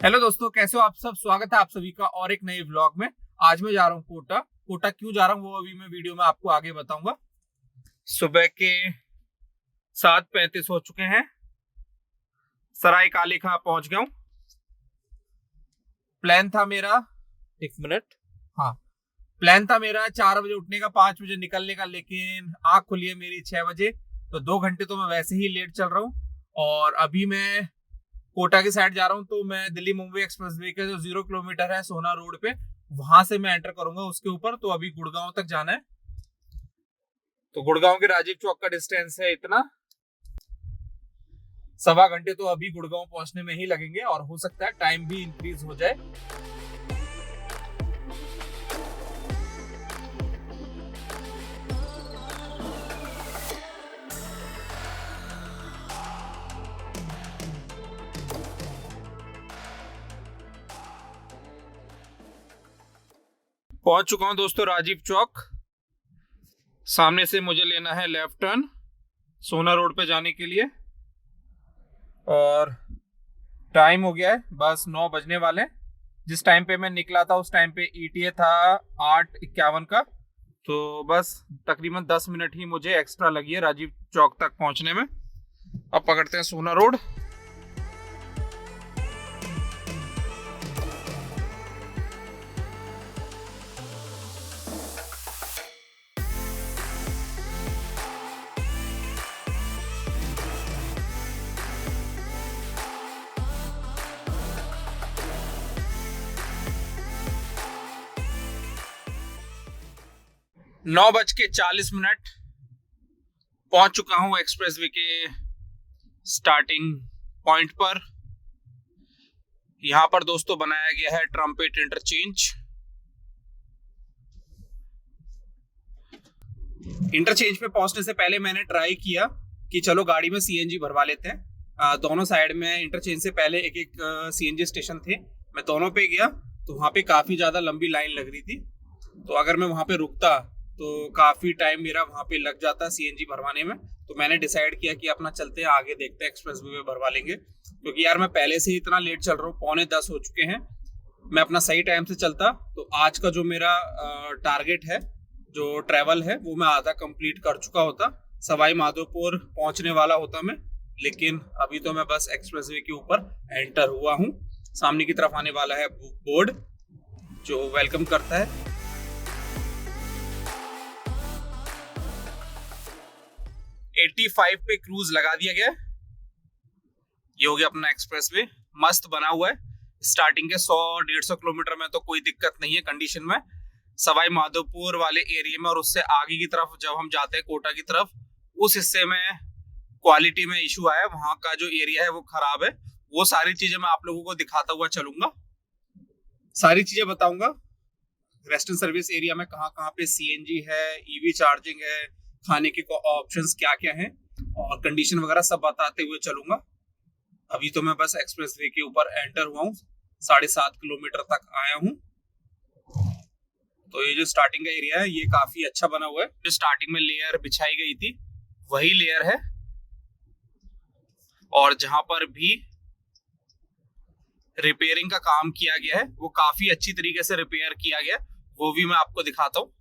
Hello दोस्तों, कैसे हो आप सब। स्वागत है आप सभी का और एक नए व्लॉग में। आज मैं जा रहा हूँ कोटा क्यों जा रहा हूँ वो अभी मैं वीडियो में आपको आगे बताऊंगा। सुबह के 7:35 हो चुके हैं। सराय काले खां पहुंच गया हूँ। प्लान था मेरा, एक मिनट, हाँ, प्लान था मेरा 4 बजे उठने का, 5 बजे निकलने का, लेकिन आँख खुली है मेरी 6 बजे। तो 2 घंटे तो मैं वैसे ही लेट चल रहा हूँ। और अभी मैं कोटा की साइड जा रहा हूँ। तो मैं दिल्ली मुंबई एक्सप्रेसवे के जो 0 किलोमीटर है सोना रोड पे, वहां से मैं एंटर करूंगा उसके ऊपर। तो अभी गुड़गांव तक जाना है। तो गुड़गांव के राजीव चौक का डिस्टेंस है इतना, 1.25 घंटे तो अभी गुड़गांव पहुंचने में ही लगेंगे, और हो सकता है टाइम भी इंक्रीज हो जाए। पहुंच चुका हूं दोस्तों राजीव चौक। सामने से मुझे लेना है लेफ्ट टर्न सोना रोड पे जाने के लिए। और टाइम हो गया है, बस 9 बजने वाले। जिस टाइम पे मैं निकला था उस टाइम पे ETA था 8:51 का। तो बस तकरीबन 10 मिनट ही मुझे एक्स्ट्रा लगी है राजीव चौक तक पहुंचने में। अब पकड़ते हैं सोना रोड। 9:40 पहुंच चुका हूं एक्सप्रेसवे के स्टार्टिंग पॉइंट पर। यहां पर दोस्तों बनाया गया है ट्रम्पेट इंटरचेंज। इंटरचेंज पे पहुंचने से पहले मैंने ट्राई किया कि चलो गाड़ी में CNG भरवा लेते हैं। दोनों साइड में इंटरचेंज से पहले एक एक CNG स्टेशन थे। मैं दोनों पे गया तो वहां पे काफी ज्यादा लंबी लाइन लग रही थी। तो अगर मैं वहां पे रुकता तो काफी टाइम मेरा वहां पे लग जाता CNG भरवाने में। तो मैंने डिसाइड किया कि अपना चलते हैं आगे, देखते हैं एक्सप्रेसवे में भरवा लेंगे। क्योंकि यार मैं पहले से ही इतना लेट चल रहा हूँ, 9:45 हो चुके हैं। मैं अपना सही टाइम से चलता तो आज का जो मेरा टारगेट है, जो ट्रैवल है, वो मैं आधा कंप्लीट कर चुका होता। सवाई माधोपुर पहुंचने वाला होता मैं। लेकिन अभी तो मैं बस एक्सप्रेसवे के ऊपर एंटर हुआ हूँ। सामने की तरफ आने वाला है बोर्ड जो वेलकम करता है। 85 पे क्रूज लगा दिया गया। ये हो गया अपना एक्सप्रेसवे, मस्त बना हुआ है। स्टार्टिंग के 100-150 किलोमीटर में तो कोई दिक्कत नहीं है कंडीशन में। सवाई माधोपुर वाले एरिया में और उससे आगे की तरफ जब हम जाते हैं कोटा की तरफ, उस हिस्से में क्वालिटी में इशू आया। वहां का जो एरिया है वो खराब है। वो सारी चीजें मैं आप लोगों को दिखाता हुआ चलूंगा, सारी चीजें बताऊंगा। रेस्टोरेंट सर्विस एरिया में कहाँ कहाँ पे CNG है, EV चार्जिंग है, खाने के ऑप्शंस क्या क्या हैं, और कंडीशन वगैरह सब बताते हुए चलूंगा। अभी तो मैं बस एक्सप्रेसवे के ऊपर एंटर हुआ हूँ, 7.5 किलोमीटर तक आया हूँ। तो ये जो स्टार्टिंग का एरिया है ये काफी अच्छा बना हुआ है। जो स्टार्टिंग में लेयर बिछाई गई थी वही लेयर है, और जहां पर भी रिपेयरिंग का काम किया गया है वो काफी अच्छी तरीके से रिपेयर किया गया है। वो भी मैं आपको दिखाता हूँ।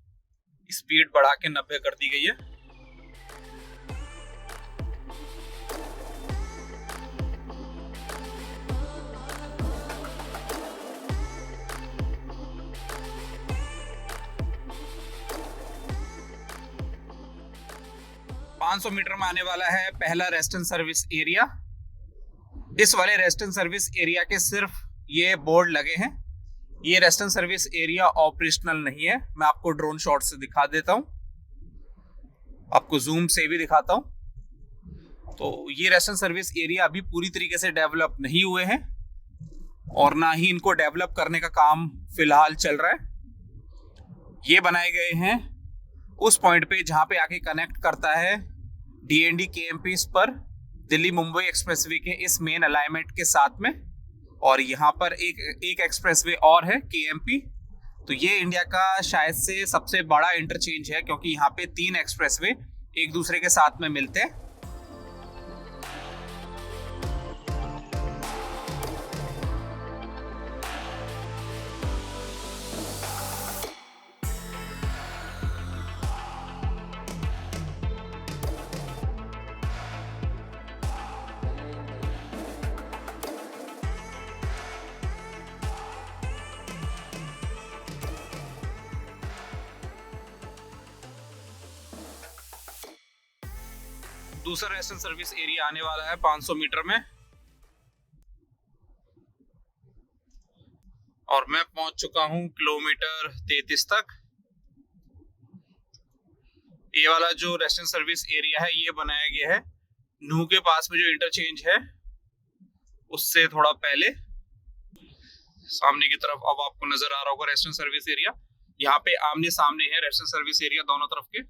स्पीड बढ़ा के 90 कर दी गई है। ,500 मीटर में आने वाला है पहला रेस्टोरेंट सर्विस एरिया। इस वाले रेस्टोरेंट सर्विस एरिया के सिर्फ ये बोर्ड लगे हैं। ये रेस्टोरेंट सर्विस एरिया ऑपरेशनल नहीं है। मैं आपको ड्रोन शॉट से दिखा देता हूं, आपको जूम से भी दिखाता हूं। तो ये रेस्टोरेंट सर्विस एरिया अभी पूरी तरीके से डेवलप नहीं हुए हैं, और ना ही इनको डेवलप करने का काम फिलहाल चल रहा है। ये बनाए गए हैं उस पॉइंट पे जहां पे आके कनेक्ट करता है DND KMP पर दिल्ली मुंबई एक्सप्रेसवे के इस मेन अलाइनमेंट के साथ में। और यहाँ पर एक एक्सप्रेसवे और है KMP। तो ये इंडिया का शायद से सबसे बड़ा इंटरचेंज है, क्योंकि यहाँ पे 3 एक्सप्रेसवे एक दूसरे के साथ में मिलते हैं। दूसरा रेस्टोरेंट सर्विस एरिया आने वाला है 500 मीटर में, और मैं पहुंच चुका हूं किलोमीटर 33 तक। ये वाला जो रेस्टोरेंट सर्विस एरिया है ये बनाया गया है नूह के पास में जो इंटरचेंज है उससे थोड़ा पहले। सामने की तरफ अब आपको नजर आ रहा होगा रेस्टोरेंट सर्विस एरिया। यहाँ पे आमने सामने है रेस्टोरेंट सर्विस एरिया दोनों तरफ के।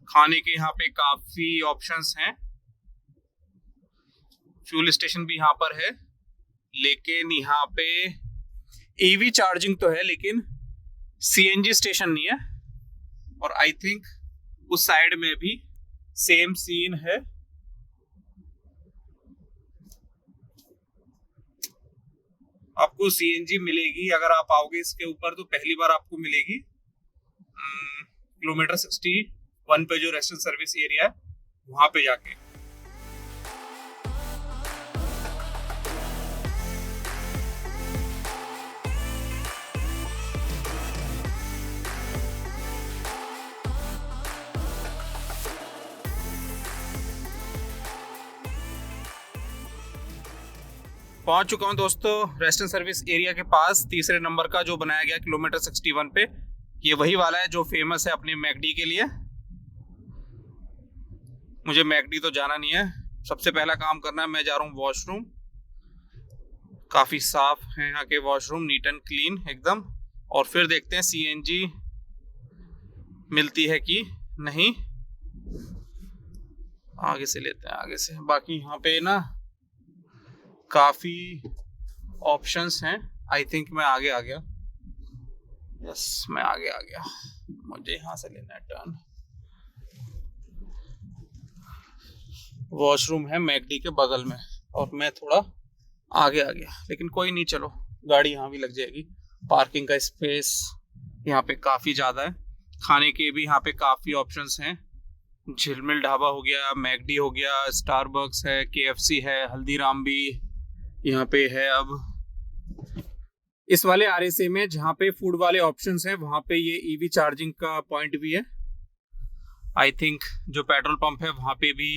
खाने के यहाँ पे काफी ऑप्शंस हैं। फ्यूल स्टेशन भी यहाँ पर है, लेकिन यहाँ पे ईवी चार्जिंग तो है लेकिन सीएनजी स्टेशन नहीं है। और आई थिंक उस साइड में भी सेम सीन है। आपको सीएनजी मिलेगी अगर आप आओगे इसके ऊपर, तो पहली बार आपको मिलेगी किलोमीटर 61 पे जो रेस्टोरेंट सर्विस एरिया है वहां पे जाके। पहुंच चुका हूं दोस्तों रेस्टोरेंट सर्विस एरिया के पास। तीसरे नंबर का जो बनाया गया किलोमीटर 61 पे, ये वही वाला है जो फेमस है अपने मैकडी के लिए। मुझे मैकडी तो जाना नहीं है। सबसे पहला काम करना है, मैं जा रहा हूँ वॉशरूम। काफी साफ है यहाँ के वॉशरूम, नीट एंड क्लीन एकदम। और फिर देखते हैं सीएनजी मिलती है कि नहीं। आगे से लेते हैं, आगे से। बाकी यहाँ पे ना काफी ऑप्शंस हैं। आई थिंक मैं आगे आ गया। यस, मैं आगे आ गया। मुझे यहाँ से लेना है टर्न। वॉशरूम है मैकडी के बगल में और मैं थोड़ा आगे आ गया, लेकिन कोई नहीं, चलो गाड़ी यहाँ भी लग जाएगी। पार्किंग का स्पेस यहाँ पे काफी ज्यादा है। खाने के भी यहाँ पे काफी ऑप्शंस हैं। झिलमिल ढाबा हो गया, मैकडी हो गया, स्टारबक्स है, केएफसी है, हल्दीराम भी यहाँ पे है। अब इस वाले आरएसए में जहाँ पे फूड वाले ऑप्शंस हैं वहाँ पे ये ईवी चार्जिंग का पॉइंट भी है। आई थिंक जो पेट्रोल पंप है वहाँ पे भी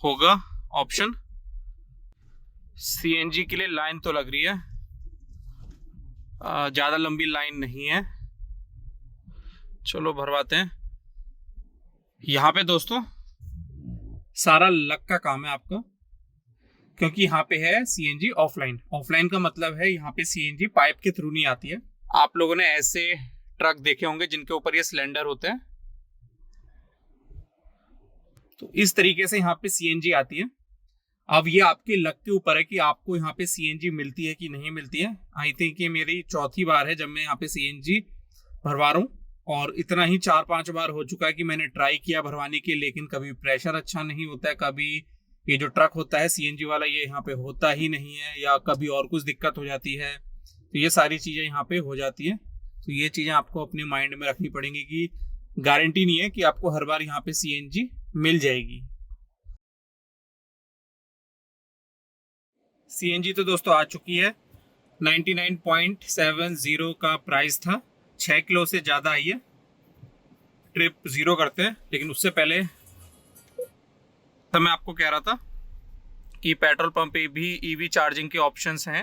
होगा ऑप्शन। सीएनजी के लिए लाइन तो लग रही है, ज्यादा लंबी लाइन नहीं है। चलो भरवाते हैं। यहाँ पे दोस्तों सारा लक का काम है आपका, क्योंकि यहाँ पे है सीएनजी ऑफलाइन। ऑफलाइन का मतलब है यहाँ पे सीएनजी पाइप के थ्रू नहीं आती है। आप लोगों ने ऐसे ट्रक देखे होंगे जिनके ऊपर ये सिलेंडर होते हैं, तो इस तरीके से यहाँ पे सीएनजी आती है। अब ये आपके लक के ऊपर है कि आपको यहाँ पे सीएनजी मिलती है कि नहीं मिलती है। आई थिंक ये मेरी चौथी बार है जब मैं यहाँ पे सीएनजी भरवा रहा हूँ, और इतना ही 4-5 बार हो चुका है कि मैंने ट्राई किया भरवाने के, लेकिन कभी प्रेशर अच्छा नहीं होता है, कभी ये जो ट्रक होता है सीएनजी वाला ये यहाँ पे होता ही नहीं है, या कभी और कुछ दिक्कत हो जाती है। तो ये सारी चीज़ें यहाँ पे हो जाती हैं। तो ये चीज़ें आपको अपने माइंड में रखनी पड़ेंगी कि गारंटी नहीं है कि आपको हर बार यहाँ पे सीएनजी मिल जाएगी। सीएनजी तो दोस्तों आ चुकी है। 99.70 का प्राइस था। 6 किलो से ज़्यादा आई है। ट्रिप 0 करते हैं, लेकिन उससे पहले तो मैं आपको कह रहा था कि पेट्रोल पंप पे भी ईवी चार्जिंग के ऑप्शंस हैं।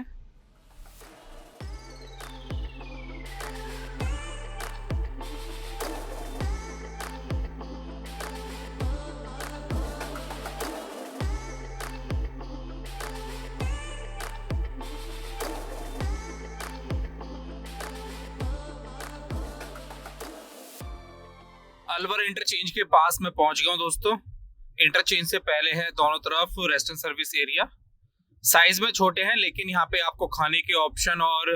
अलवर इंटरचेंज के पास मैं पहुंच गया हूं दोस्तों। इंटरचेंज से पहले है दोनों तरफ रेस्टोरेंट सर्विस एरिया। साइज में छोटे हैं, लेकिन यहाँ पे आपको खाने के ऑप्शन और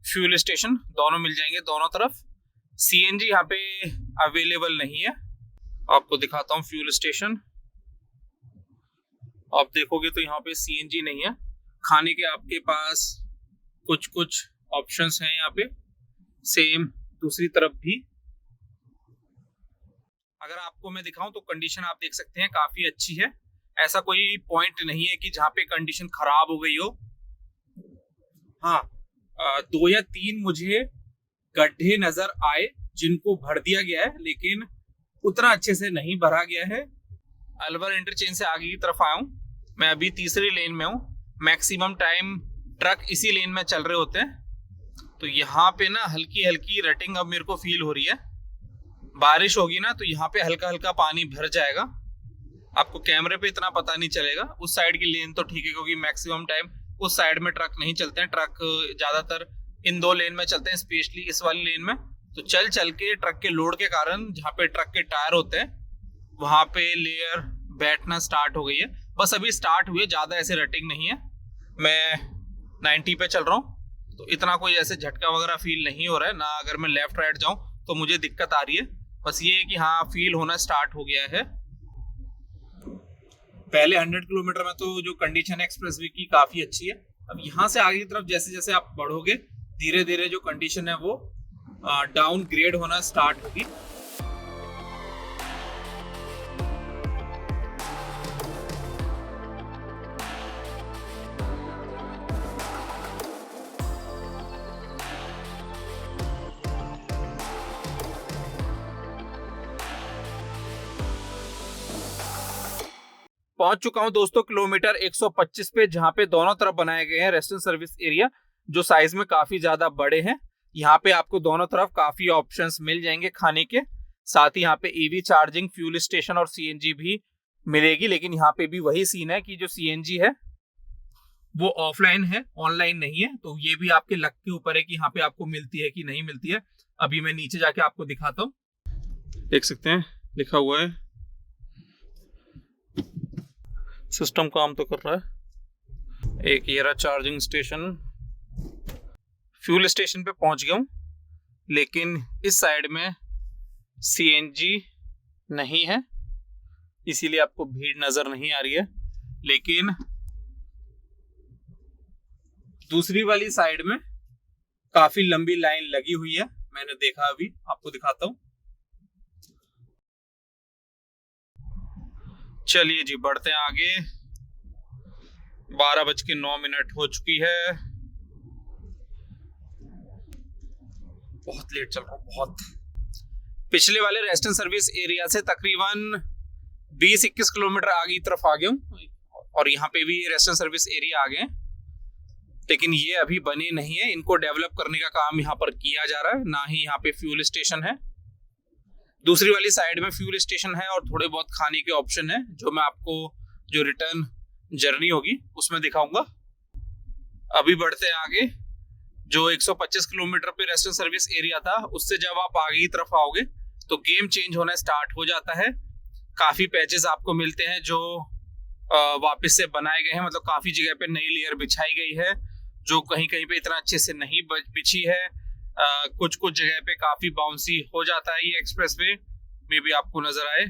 फ्यूल स्टेशन दोनों मिल जाएंगे दोनों तरफ। सीएनजी यहाँ पे अवेलेबल नहीं है। आपको दिखाता हूँ फ्यूल स्टेशन। आप देखोगे तो यहाँ पे सीएनजी नहीं है। खाने के आपके पास कुछ कुछ ऑप्शंस हैं यहाँ पे, सेम दूसरी तरफ भी। अगर आपको मैं दिखाऊं तो कंडीशन आप देख सकते हैं काफी अच्छी है। ऐसा कोई पॉइंट नहीं है कि जहाँ पे कंडीशन खराब हो गई हो। हाँ, 2 या 3 मुझे गड्ढे नजर आए जिनको भर दिया गया है, लेकिन उतना अच्छे से नहीं भरा गया है। अलवर इंटरचेंज से आगे की तरफ आया हूँ, मैं अभी तीसरी लेन में हूँ। मैक्सिमम टाइम ट्रक इसी लेन में चल रहे होते हैं, तो यहाँ पे ना हल्की हल्की रटिंग अब मेरे को फील हो रही है। बारिश होगी ना तो यहाँ पे हल्का हल्का पानी भर जाएगा, आपको कैमरे पे इतना पता नहीं चलेगा। उस साइड की लेन तो ठीक है, क्योंकि मैक्सिमम टाइम उस साइड में ट्रक नहीं चलते हैं, ट्रक ज्यादातर इन दो लेन में चलते हैं, स्पेशली इस वाली लेन में। तो चल चल के ट्रक के लोड के कारण जहाँ पे ट्रक के टायर होते हैं वहां पे लेयर बैठना स्टार्ट हो गई है। बस अभी स्टार्ट हुई है, ज्यादा ऐसे रटिंग नहीं है। मैं 90 पे चल रहा हूँ, तो इतना कोई ऐसे झटका वगैरह फील नहीं हो रहा है ना। अगर मैं लेफ्ट राइट जाऊं तो मुझे दिक्कत आ रही है। बस ये है कि हाँ, फील होना स्टार्ट हो गया है। पहले 100 किलोमीटर में तो जो कंडीशन है एक्सप्रेसवे की काफी अच्छी है। अब यहाँ से आगे की तरफ जैसे जैसे आप बढ़ोगे, धीरे धीरे जो कंडीशन है वो डाउन ग्रेड होना स्टार्ट होगी। पहुंच चुका हूं दोस्तों किलोमीटर 125 पे, जहां पे दोनों तरफ बनाए गए हैं रेस्टोरेंट सर्विस एरिया, जो साइज में काफी ज्यादा बड़े हैं। यहाँ पे आपको दोनों तरफ काफी ऑप्शंस मिल जाएंगे खाने के। साथ ही यहाँ पे ईवी चार्जिंग, फ्यूल स्टेशन और सीएनजी भी मिलेगी। लेकिन यहाँ पे भी वही सीन है कि जो सीएनजी है वो ऑफलाइन है, ऑनलाइन नहीं है। तो ये भी आपके लक के ऊपर है कि यहाँ पे आपको मिलती है कि नहीं मिलती है। अभी मैं नीचे जाके आपको दिखाता हूँ। देख सकते हैं लिखा हुआ है, सिस्टम काम तो कर रहा है। एक ये रहा चार्जिंग स्टेशन। फ्यूल स्टेशन पे पहुंच गया हूं, लेकिन इस साइड में सीएनजी नहीं है, इसीलिए आपको भीड़ नजर नहीं आ रही है। लेकिन दूसरी वाली साइड में काफी लंबी लाइन लगी हुई है, मैंने देखा, अभी आपको दिखाता हूं। चलिए जी, बढ़ते हैं आगे। 12:09 हो चुकी है। बहुत लेट चल रहा हूं, बहुत। पिछले वाले रेस्टोरेंट सर्विस एरिया से तकरीबन 20-21 किलोमीटर आगे की तरफ आ गया हूं, और यहाँ पे भी रेस्टोरेंट सर्विस एरिया आ गए, लेकिन ये अभी बने नहीं है। इनको डेवलप करने का काम यहाँ पर किया जा रहा है, ना ही यहाँ पे फ्यूल स्टेशन है। दूसरी वाली साइड में फ्यूल स्टेशन है और थोड़े बहुत खाने के ऑप्शन है, जो मैं आपको जो रिटर्न जर्नी होगी उसमें दिखाऊंगा। अभी बढ़ते हैं आगे। जो 125 किलोमीटर पे रेस्टोरेंट सर्विस एरिया था, उससे जब आप आगे की तरफ आओगे तो गेम चेंज होना स्टार्ट हो जाता है। काफी पैचेस आपको मिलते हैं जो वापस से बनाए गए हैं, मतलब काफी जगह पे नई लेयर बिछाई गई है, जो कहीं कहीं पे इतना अच्छे से नहीं बिछी है। कुछ कुछ जगह पे काफी बाउंसी हो जाता है ये एक्सप्रेसवे, में भी आपको नजर आए।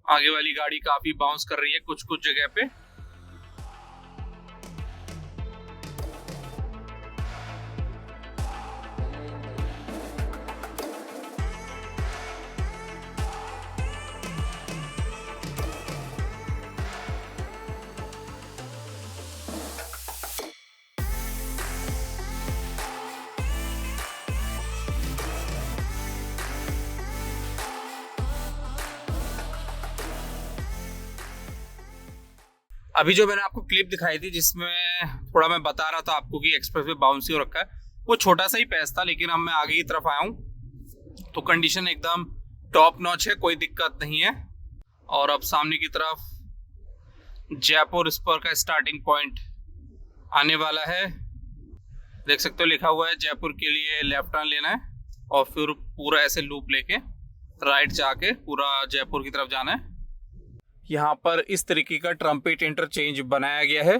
आगे वाली गाड़ी काफी बाउंस कर रही है कुछ कुछ जगह पे। अभी जो मैंने आपको क्लिप दिखाई थी जिसमें थोड़ा मैं बता रहा था आपको कि एक्सप्रेसवे बाउंसी हो रखा है, वो छोटा सा ही पैच था। लेकिन अब मैं आगे की तरफ आया हूँ तो कंडीशन एकदम टॉप नॉच है, कोई दिक्कत नहीं है। और अब सामने की तरफ जयपुर स्पर का स्टार्टिंग पॉइंट आने वाला है। देख सकते हो लिखा हुआ है जयपुर के लिए लेफ्ट टर्न लेना है, और फिर पूरा ऐसे लूप लेके राइट जाके पूरा जयपुर की तरफ जाना है। यहाँ पर इस तरीके का ट्रम्पेट इंटरचेंज बनाया गया है।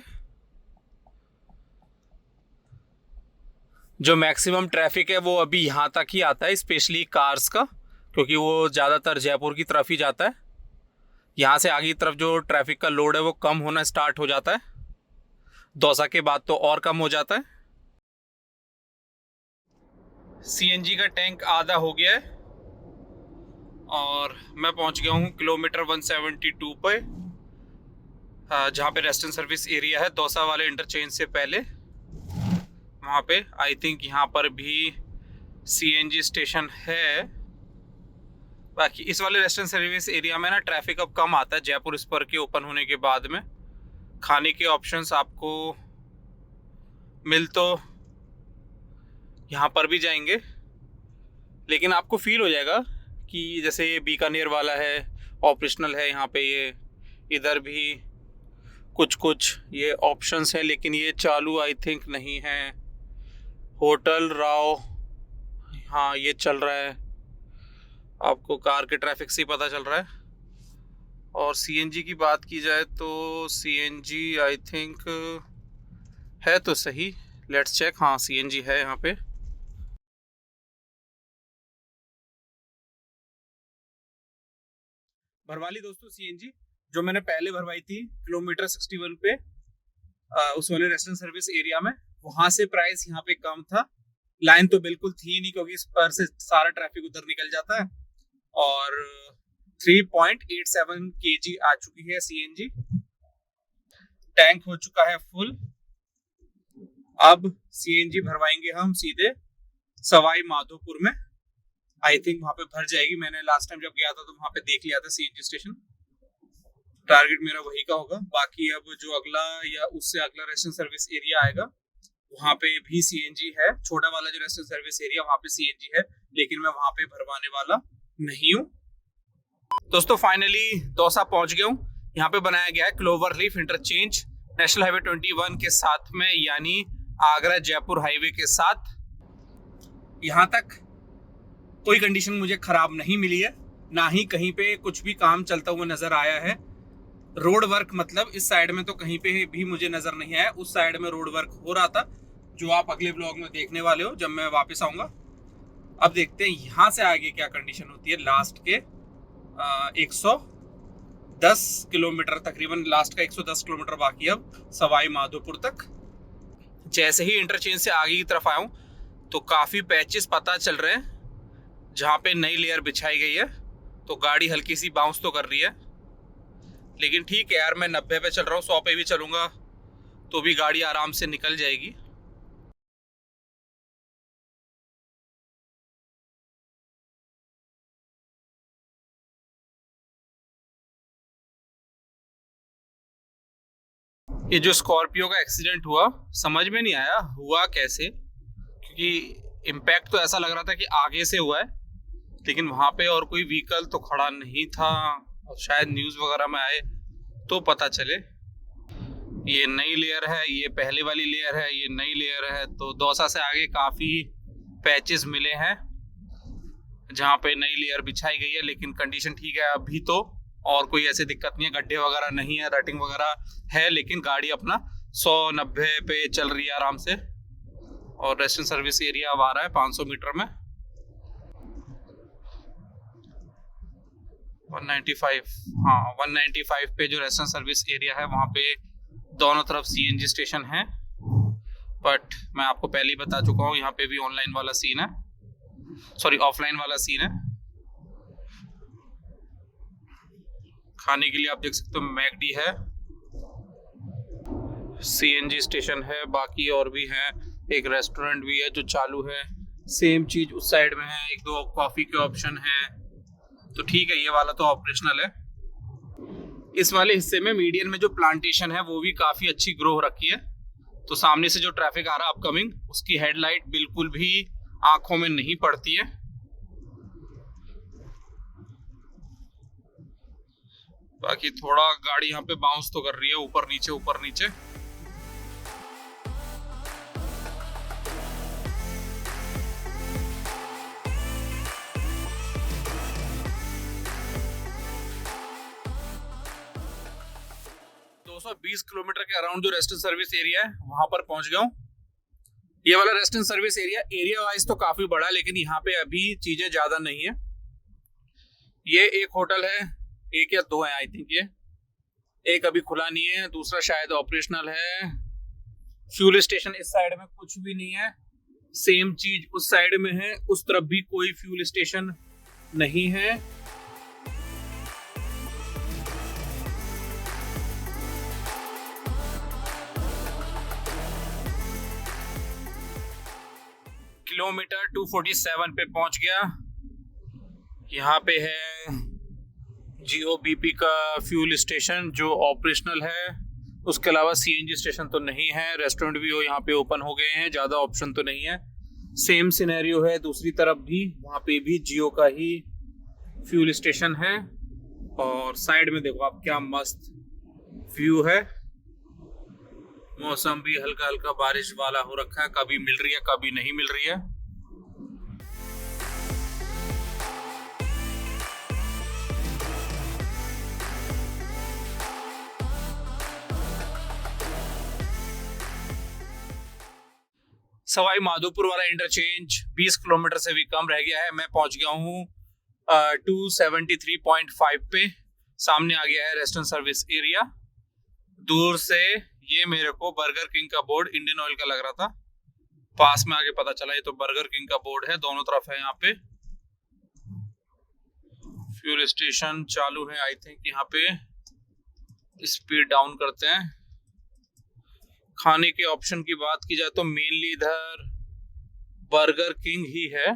जो मैक्सिमम ट्रैफिक है वो अभी यहाँ तक ही आता है, स्पेशली कार्स का, क्योंकि वो ज़्यादातर जयपुर की तरफ ही जाता है। यहाँ से आगे की तरफ जो ट्रैफिक का लोड है वो कम होना स्टार्ट हो जाता है, दौसा के बाद तो और कम हो जाता है। सीएनजी का टैंक आधा हो गया है और मैं पहुंच गया हूं किलोमीटर 172 पे, जहां पे रेस्टोरेंट सर्विस एरिया है दौसा वाले इंटरचेंज से पहले। वहां पे आई थिंक यहाँ पर भी सीएनजी स्टेशन है। बाकी इस वाले रेस्टोरेंट सर्विस एरिया में ना ट्रैफिक अब कम आता है जयपुर स्पर के ओपन होने के बाद में। खाने के ऑप्शंस आपको मिल तो यहाँ पर भी जाएंगे, लेकिन आपको फील हो जाएगा कि जैसे ये बीकानेर वाला है ऑपरेशनल है, यहाँ पे ये इधर भी कुछ कुछ ये ऑप्शंस हैं, लेकिन ये चालू आई थिंक नहीं है। होटल राव, हाँ ये चल रहा है, आपको कार के ट्रैफिक से ही पता चल रहा है। और सीएनजी की बात की जाए तो सीएनजी आई थिंक है तो सही, लेट्स चेक। हाँ सीएनजी है यहाँ पे। भरवाली दोस्तों सीएनजी जो मैंने पहले भरवाई थी किलोमीटर 61 पे उस वाले रेस्टोरेंट सर्विस एरिया में, वहां से प्राइस यहाँ पे कम था। लाइन तो बिल्कुल थी नहीं क्योंकि इस पर से सारा ट्रैफिक उधर निकल जाता है। और 3.87 kg आ चुकी है सीएनजी। टैंक हो चुका है फुल। अब सीएनजी भरवाएंगे हम सीधे सवाई माधोपुर में। आई थिंक वहां पे भर जाएगी। मैंने लास्ट टाइम जब गया था तो वहां पे देख लिया था सीएनजी स्टेशन। टारगेट मेरा वही का होगा। बाकी अब जो अगला या उससे अगला रेस्टोरेंट सर्विस एरिया आएगा वहां पे भी सीएनजी है। छोटा वाला जो रेस्टोरेंट सर्विस एरिया वहां पे सीएनजी है, लेकिन मैं वहां पे भरवाने वाला नहीं हूँ। दोस्तों फाइनली दौसा पहुंच गया हूँ। यहाँ पे बनाया गया है clover leaf interchange national highway 21 के साथ में, यानी आगरा जयपुर हाईवे के साथ। यहाँ तक कोई कंडीशन मुझे खराब नहीं मिली है, ना ही कहीं पे कुछ भी काम चलता हुआ नजर आया है। रोड वर्क मतलब इस साइड में तो कहीं पे भी मुझे नजर नहीं आया। उस साइड में रोड वर्क हो रहा था जो आप अगले ब्लॉग में देखने वाले हो जब मैं वापस आऊंगा। अब देखते हैं यहाँ से आगे क्या कंडीशन होती है। लास्ट के 110 किलोमीटर तकरीबन, लास्ट का 110 किलोमीटर बाकी अब सवाई माधोपुर तक। जैसे ही इंटरचेंज से आगे की तरफ आया हूँ तो काफ़ी पैचेस पता चल रहे हैं जहाँ पे नई लेयर बिछाई गई है, तो गाड़ी हल्की सी बाउंस तो कर रही है। लेकिन ठीक है यार, मैं 90 पे चल रहा हूँ, 100 पे भी चलूँगा तो भी गाड़ी आराम से निकल जाएगी। ये जो स्कॉर्पियो का एक्सीडेंट हुआ समझ में नहीं आया हुआ कैसे, क्योंकि इम्पैक्ट तो ऐसा लग रहा था कि आगे से हुआ है, लेकिन वहाँ पे और कोई व्हीकल तो खड़ा नहीं था। और शायद न्यूज़ वगैरह में आए तो पता चले। ये नई लेयर है, ये पहले वाली लेयर है, ये नई लेयर है। तो दौसा से आगे काफ़ी पैचेस मिले हैं जहाँ पे नई लेयर बिछाई गई है, लेकिन कंडीशन ठीक है अभी तो, और कोई ऐसी दिक्कत नहीं है, गड्ढे वगैरह नहीं है, रटिंग वगैरह है, लेकिन गाड़ी अपना 190 पे चल रही है आराम से। और रेस्टोरेंट सर्विस एरिया अब आ रहा है 500 मीटर में 195। हाँ 195 पे जो रेस्टोरेंट सर्विस एरिया है वहाँ पे दोनों तरफ सीएनजी स्टेशन है। बट मैं आपको पहले ही बता चुका हूँ यहाँ पे भी ऑनलाइन वाला सीन है, सॉरी ऑफलाइन वाला सीन है। खाने के लिए आप देख सकते हो मैकडी है, सीएनजी स्टेशन है, बाकी और भी हैं। एक रेस्टोरेंट भी है जो चालू है, सेम चीज उस साइड में है। एक दो कॉफी के ऑप्शन है, तो ठीक है ये वाला तो ऑपरेशनल है। इस वाले हिस्से में मीडियन में जो प्लांटेशन है वो भी काफी अच्छी ग्रो हो रखी है। तो सामने से जो ट्रैफिक आ रहा है अपकमिंग, उसकी हेडलाइट बिल्कुल भी आंखों में नहीं पड़ती है। बाकी थोड़ा गाड़ी यहाँ पे बाउंस तो कर रही है, ऊपर नीचे ऊपर नीचे। तो 20 किलोमीटर के अराउंड जो रेस्टोरेंट सर्विस एरिया है वहां पर पहुंच गया हूँ। ये वाला रेस्टोरेंट सर्विस एरिया वाइज तो काफी बड़ा है, लेकिन यहाँ पे अभी चीजें ज्यादा नहीं है। ये एक होटल है, एक या दो है आई थिंक, ये एक अभी खुला नहीं है, दूसरा शायद ऑपरेशनल है। फ्यूल स्टेशन इस साइड में कुछ भी नहीं है, सेम चीज उस साइड में है, उस तरफ भी कोई फ्यूल स्टेशन नहीं है। किलोमीटर 247 पे पहुंच गया। यहाँ पे है GOBP का फ्यूल स्टेशन जो ऑपरेशनल है। उसके अलावा CNG स्टेशन तो नहीं है। रेस्टोरेंट भी यहाँ पे ओपन हो गए हैं, ज़्यादा ऑप्शन तो नहीं है। सेम सिनेरियो है दूसरी तरफ भी, वहाँ पे भी जियो का ही फ्यूल स्टेशन है। और साइड में देखो आप क्या मस्त व्यू है। मौसम भी हल्का हल्का बारिश वाला हो रखा है, कभी मिल रही है कभी नहीं मिल रही है। सवाई माधोपुर वाला इंटरचेंज 20 किलोमीटर से भी कम रह गया है। मैं पहुंच गया हूँ 273.5 पे। सामने आ गया है रेस्टोरेंट सर्विस एरिया। दूर से ये मेरे को बर्गर किंग का बोर्ड इंडियन ऑयल का लग रहा था, पास में आके पता चला ये तो बर्गर किंग का बोर्ड है। दोनों तरफ है। यहाँ पे फ्यूल स्टेशन चालू है। आई थिंक यहाँ पे स्पीड डाउन करते हैं। खाने के ऑप्शन की बात की जाए तो मेनली इधर बर्गर किंग ही है,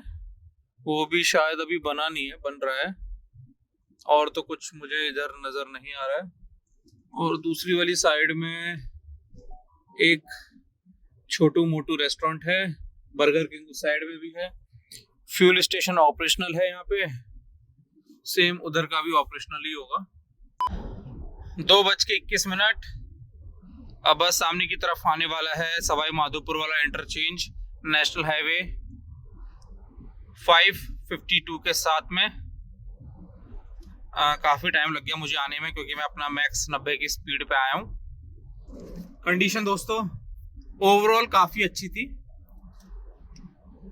वो भी शायद अभी बना नहीं है, बन रहा है। और तो कुछ मुझे इधर नजर नहीं आ रहा है। और दूसरी वाली साइड में एक छोटू मोटू रेस्टोरेंट है, बर्गर किंग उस साइड में भी है। फ्यूल स्टेशन ऑपरेशनल है यहाँ पे, सेम उधर का भी ऑपरेशनल ही होगा। 2:21। अब बस सामने की तरफ आने वाला है सवाई माधोपुर वाला इंटरचेंज, नेशनल हाईवे 552 के साथ में। काफ़ी टाइम लग गया मुझे आने में, क्योंकि मैं अपना मैक्स 90 की स्पीड पे आया हूँ। कंडीशन दोस्तों ओवरऑल काफ़ी अच्छी थी।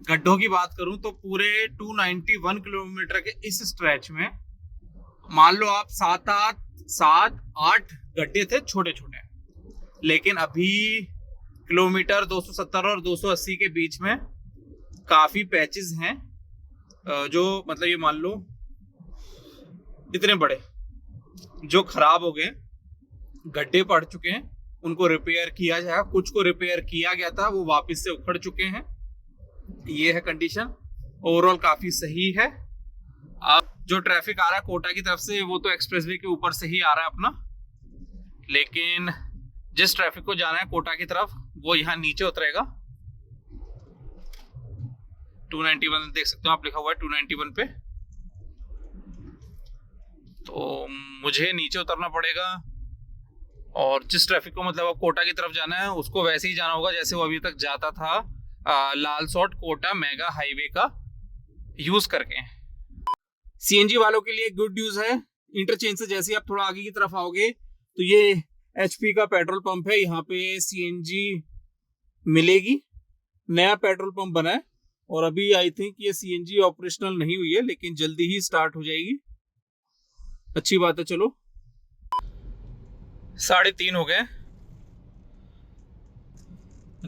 गड्ढों की बात करूं तो पूरे 291 किलोमीटर के इस स्ट्रेच में मान लो आप 7-8 गड्ढे थे छोटे छोटे, लेकिन अभी किलोमीटर 270 और 280 के बीच में काफी पैचेस हैं, जो मतलब ये मान लो इतने बड़े जो खराब हो गए, गड्ढे पड़ चुके हैं, उनको रिपेयर किया जाएगा। कुछ को रिपेयर किया गया था, वो वापस से उखड़ चुके हैं। ये है कंडीशन। ओवरऑल काफी सही है। अब जो ट्रैफिक आ रहा है कोटा की तरफ से, वो तो एक्सप्रेसवे के ऊपर से ही आ रहा है अपना, लेकिन जिस ट्रैफिक को जाना है कोटा की तरफ वो यहाँ नीचे उतरेगा। 291 देख सकते हो आप, लिखा हुआ है 291 पे। तो मुझे नीचे उतरना पड़ेगा, और जिस ट्रैफिक को मतलब अब कोटा की तरफ जाना है उसको वैसे ही जाना होगा जैसे वो अभी तक जाता था, लालसोट कोटा मेगा हाईवे का यूज करके। CNG वालों के लिए गुड न्यूज है। इंटरचेंज से जैसे आप थोड़ा आगे की तरफ आओगे तो ये HP का पेट्रोल पंप है, यहाँ पे CNG मिलेगी। नया पेट्रोल पंप बना है और अभी आई थिंक ये CNG ऑपरेशनल नहीं हुई है, लेकिन जल्दी ही स्टार्ट हो जाएगी। अच्छी बात है। चलो 3:30 हो गए।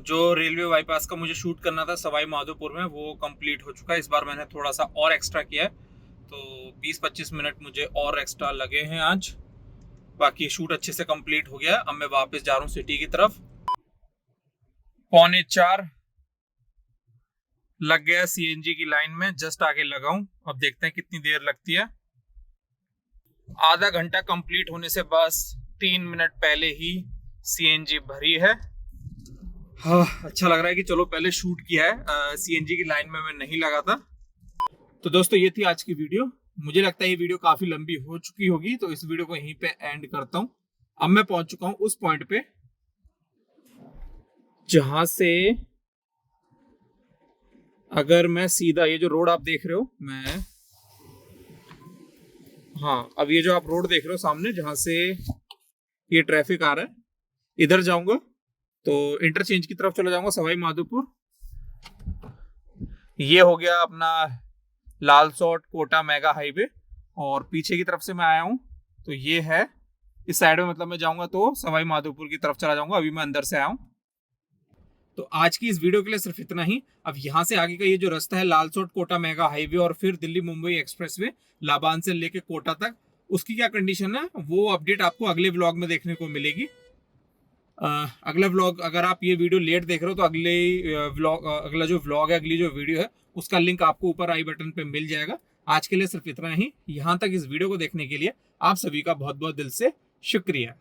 जो रेलवे बाईपास का मुझे शूट करना था सवाई माधोपुर में, वो कंप्लीट हो चुका है। इस बार मैंने थोड़ा सा और एक्स्ट्रा किया है, तो 20-25 मिनट मुझे और एक्स्ट्रा लगे हैं आज। बाकी शूट अच्छे से कंप्लीट हो गया। अब मैं वापस जा रहा हूँ सिटी की तरफ। 3:45 लग गया CNG की लाइन में, जस्ट आगे लगा हूँ। अब देखते हैं कितनी देर लगती है। आधा घंटा कंप्लीट होने से बस 3 मिनट पहले ही CNG भरी है। हाँ, अच्छा लग रहा है कि चलो पहले शूट किया है। CNG की लाइन में मैं नहीं लगा था। तो दोस्तों ये थी आज की वीडियो। मुझे लगता है ये वीडियो काफी लंबी हो चुकी होगी, तो इस वीडियो को यहीं पे एंड करता हूँ। अब मैं पहुंच चुका हूँ उस पॉइंट पे जहां से अगर मैं सीधा, ये जो रोड आप देख रहे हो, मैं अब ये जो आप रोड देख रहे हो सामने, जहां से ये ट्रैफिक आ रहा है, इधर जाऊंगा तो इंटरचेंज की तरफ चला जाऊंगा सवाई माधोपुर। ये हो गया अपना लालसोट कोटा मेगा हाईवे, और पीछे की तरफ से मैं आया हूँ तो ये है इस साइड में, मतलब मैं जाऊंगा तो सवाई माधोपुर की तरफ चला जाऊंगा। अभी मैं अंदर से आया हूँ। तो आज की इस वीडियो के लिए सिर्फ इतना ही। अब यहाँ से आगे का ये जो रास्ता है लालसोट कोटा मेगा हाईवे और फिर दिल्ली मुंबई एक्सप्रेसवे लाबान से लेके कोटा तक, उसकी क्या कंडीशन है वो अपडेट आपको अगले व्लॉग में देखने को मिलेगी। अगला व्लॉग, अगर आप ये वीडियो लेट देख रहे हो तो अगला जो व्लॉग है, अगली जो वीडियो है, उसका लिंक आपको ऊपर आई बटन पे मिल जाएगा। आज के लिए सिर्फ इतना ही। यहाँ तक इस वीडियो को देखने के लिए आप सभी का बहुत बहुत दिल से शुक्रिया।